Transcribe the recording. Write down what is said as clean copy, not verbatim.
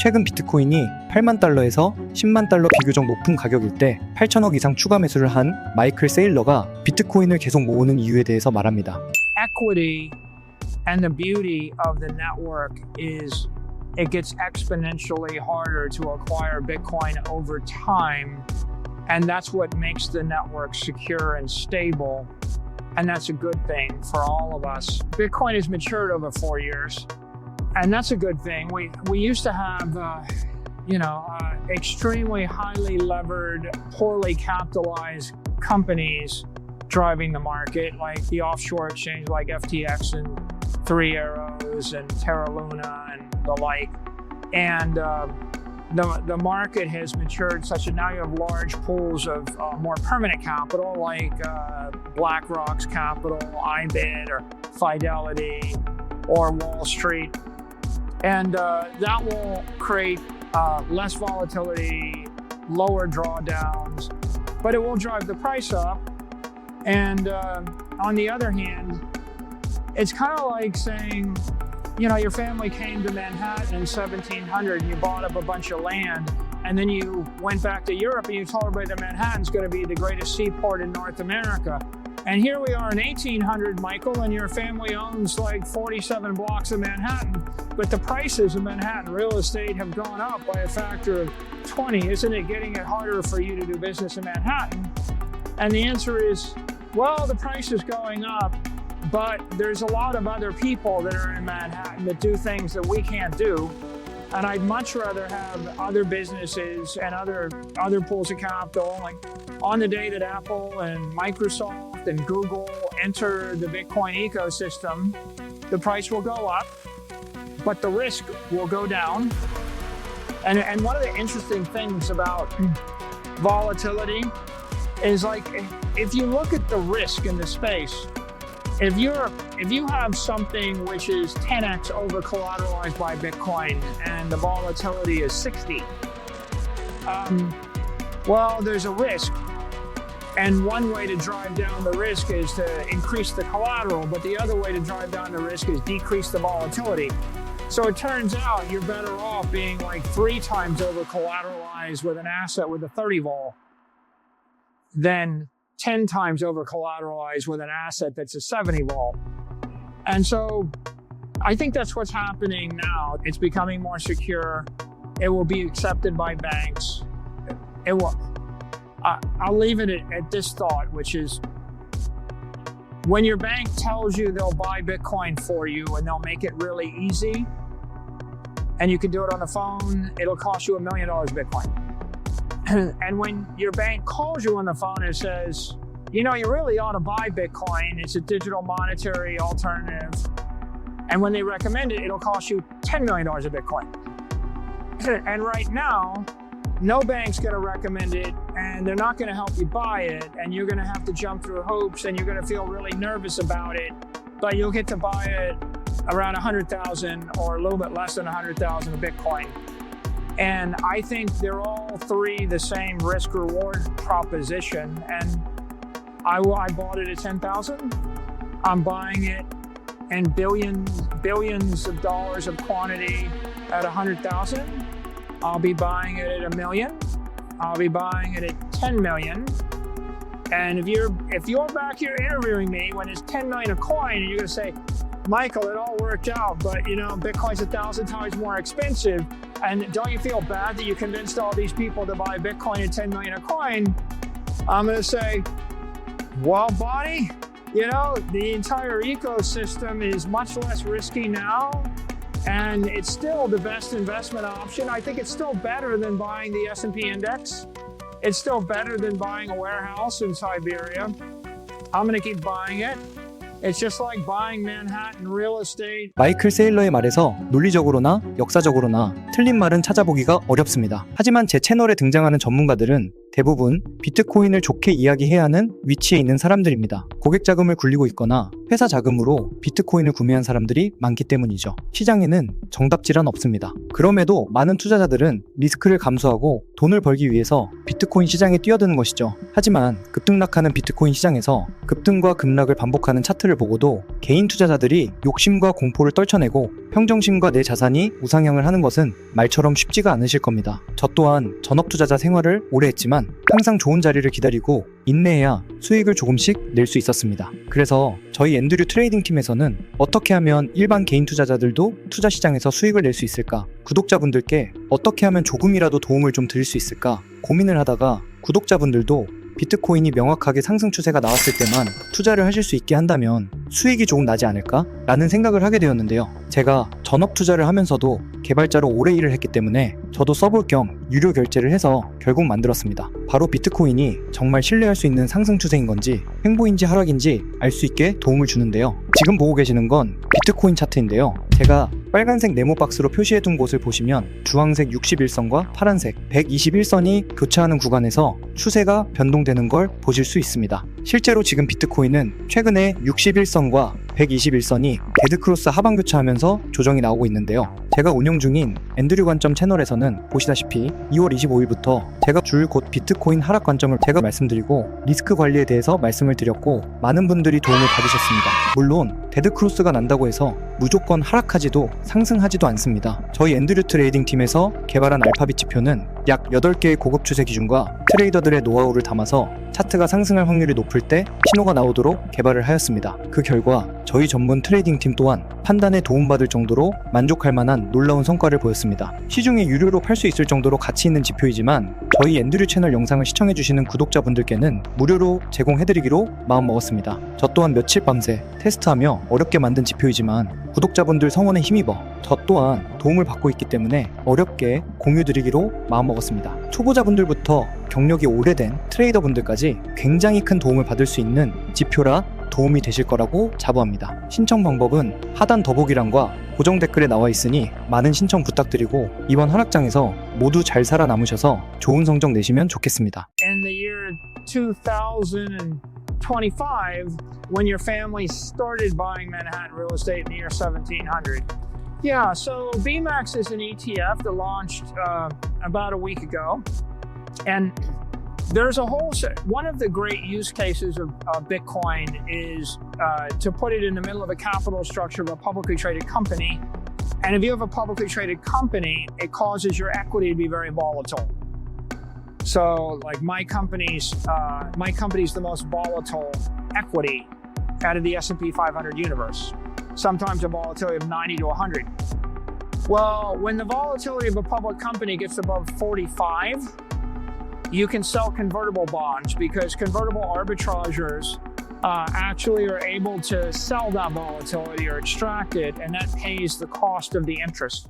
최근 비트코인이 8만 달러에서 10만 달러 비교적 높은 가격일 때 8천억 이상 추가 매수를 한 마이클 세일러가 비트코인을 계속 모으는 이유에 대해서 말합니다. Equity and the beauty of the network is it gets exponentially harder to acquire Bitcoin over time, and that's what makes the network secure and stable, and that's a good thing for all of us. Bitcoin has matured over 4 years, and that's a good thing. We used to have extremely highly levered, poorly capitalized companies driving the market, like the offshore exchange like FTX and Three Arrows and Terra Luna and the like. And the market has matured such that now you have large pools of more permanent capital like BlackRock's capital, IBIT or Fidelity or Wall Street. And that will create less volatility, lower drawdowns, but it will drive the price up. And on the other hand, it's kind of like saying, your family came to Manhattan in 1700 and you bought up a bunch of land, and then you went back to Europe and you told everybody that Manhattan's going to be the greatest seaport in North America. And here we are in 1800, Michael, and your family owns like 47 blocks of Manhattan, but the prices of Manhattan real estate have gone up by a factor of 20. Isn't it getting it harder for you to do business in Manhattan? And the answer is, well, the price is going up, but there's a lot of other people that are in Manhattan that do things that we can't do. And I'd much rather have other businesses and other pools of capital. Like on the day that Apple and Microsoft and Google enter the Bitcoin ecosystem, the price will go up, but the risk will go down. And one of the interesting things about volatility is, like, if you look at the risk in the space, if you have something which is 10x over collateralized by Bitcoin and the volatility is 60, well, there's a risk. And one way to drive down the risk is to increase the collateral, but the other way to drive down the risk is decrease the volatility. So it turns out you're better off being like 3 times over collateralized with an asset with a 30 vol than 10 times over collateralized with an asset that's a 70 vol. And so I think that's what's happening now. It's becoming more secure. It will be accepted by banks. It will. I'll leave it at this thought, which is, when your bank tells you they'll buy Bitcoin for you and they'll make it really easy, and you can do it on the phone, it'll cost you $1 million Bitcoin. And when your bank calls you on the phone and says, you really ought to buy Bitcoin, it's a digital monetary alternative, and when they recommend it, it'll cost you $10 million of Bitcoin. And right now, no bank's going to recommend it, and they're not going to help you buy it, and you're going to have to jump through hoops, and you're going to feel really nervous about it, but you'll get to buy it around 100,000 or a little bit less than 100,000 of Bitcoin. And I think they're all three the same risk-reward proposition. And I bought it at 10,000. I'm buying it in billions of dollars of quantity at 100,000. I'll be buying it at $1 million. I'll be buying it at 10 million. And if you're back here interviewing me when it's 10 million a coin, and you're going to say, Michael, it all worked out, but Bitcoin's 1,000 times more expensive. And don't you feel bad that you convinced all these people to buy Bitcoin at 10 million a coin? I'm going to say, well, buddy, the entire ecosystem is much less risky now, and it's still the best investment option. I think it's still better than buying the S&P index. It's still better than buying a warehouse in Siberia. I'm going to keep buying it. It's just like buying Manhattan real estate. 마이클 세일러의 말에서 논리적으로나 역사적으로나 틀린 말은 찾아보기가 어렵습니다. 하지만 제 채널에 등장하는 전문가들은 대부분 비트코인을 좋게 이야기해야 하는 위치에 있는 사람들입니다. 고객 자금을 굴리고 있거나 회사 자금으로 비트코인을 구매한 사람들이 많기 때문이죠. 시장에는 정답질은 없습니다. 그럼에도 많은 투자자들은 리스크를 감수하고 돈을 벌기 위해서 비트코인 시장에 뛰어드는 것이죠. 하지만 급등락하는 비트코인 시장에서 급등과 급락을 반복하는 차트를 보고도 개인 투자자들이 욕심과 공포를 떨쳐내고 평정심과 내 자산이 우상향을 하는 것은 말처럼 쉽지가 않으실 겁니다. 저 또한 전업투자자 생활을 오래 했지만 항상 좋은 자리를 기다리고 인내해야 수익을 조금씩 낼 수 있었습니다. 그래서 저희 앤드류 트레이딩 팀에서는 어떻게 하면 일반 개인 투자자들도 투자 시장에서 수익을 낼 수 있을까? 구독자분들께 어떻게 하면 조금이라도 도움을 좀 드릴 수 있을까? 고민을 하다가 구독자분들도 비트코인이 명확하게 상승 추세가 나왔을 때만 투자를 하실 수 있게 한다면 수익이 조금 나지 않을까? 라는 생각을 하게 되었는데요. 제가 전업 투자를 하면서도 개발자로 오래 일을 했기 때문에 저도 써볼 겸 유료 결제를 해서 결국 만들었습니다. 바로 비트코인이 정말 신뢰할 수 있는 상승 추세인 건지 횡보인지 하락인지 알 수 있게 도움을 주는데요. 지금 보고 계시는 건 비트코인 차트인데요. 제가 빨간색 네모 박스로 표시해둔 곳을 보시면 주황색 61선과 파란색 121선이 교차하는 구간에서 추세가 변동되는 걸 보실 수 있습니다. 실제로 지금 비트코인은 최근에 61선과 121선이 데드크로스 하방 교차하면서 조정이 나오고 있는데요. 제가 운영 중인 앤드류 관점 채널에서는 보시다시피 2월 25일부터 제가 줄 곧 비트코인 하락 관점을 제가 말씀드리고 리스크 관리에 대해서 말씀을 드렸고 많은 분들이 도움을 받으셨습니다. 물론 데드크로스가 난다고 해서 무조건 하락하지도 상승하지도 않습니다. 저희 앤드류 트레이딩 팀에서 개발한 알파빗 지표는 약 8개의 고급 추세 기준과 트레이더들의 노하우를 담아서 차트가 상승할 확률이 높을 때 신호가 나오도록 개발을 하였습니다. 그 결과 저희 전문 트레이딩 팀 또한 판단에 도움받을 정도로 만족할 만한 놀라운 성과를 보였습니다. 시중에 유료로 팔 수 있을 정도로 가치 있는 지표이지만 저희 앤드류 채널 영상을 시청해주시는 구독자분들께는 무료로 제공해드리기로 마음먹었습니다. 저 또한 며칠 밤새 테스트하며 어렵게 만든 지표이지만 구독자분들 성원에 힘입어 저 또한 도움을 받고 있기 때문에 어렵게 공유드리기로 마음먹었습니다. 초보자분들부터 경력이 오래된 트레이더분들까지 굉장히 큰 도움을 받을 수 있는 지표라 도움이 되실 거라고 자부합니다. 신청 방법은 하단 더보기란과 고정 댓글에 나와 있으니 많은 신청 부탁드리고 이번 하락장에서 모두 잘 살아남으셔서 좋은 성적 내시면 좋겠습니다. In the year 2025, when your family started buying Manhattan real estate in the year 1700. Yeah, so BMAX is an ETF that launched about a week ago. And there's a whole one of the great use cases of Bitcoin is to put it in the middle of a capital structure of a publicly traded company. And if you have a publicly traded company, it causes your equity to be very volatile. So, like my company's the most volatile equity out of the S&P 500 universe. Sometimes a volatility of 90 to 100. Well, when the volatility of a public company gets above 45, you can sell convertible bonds because convertible arbitrageurs actually are able to sell that volatility or extract it, and that pays the cost of the interest.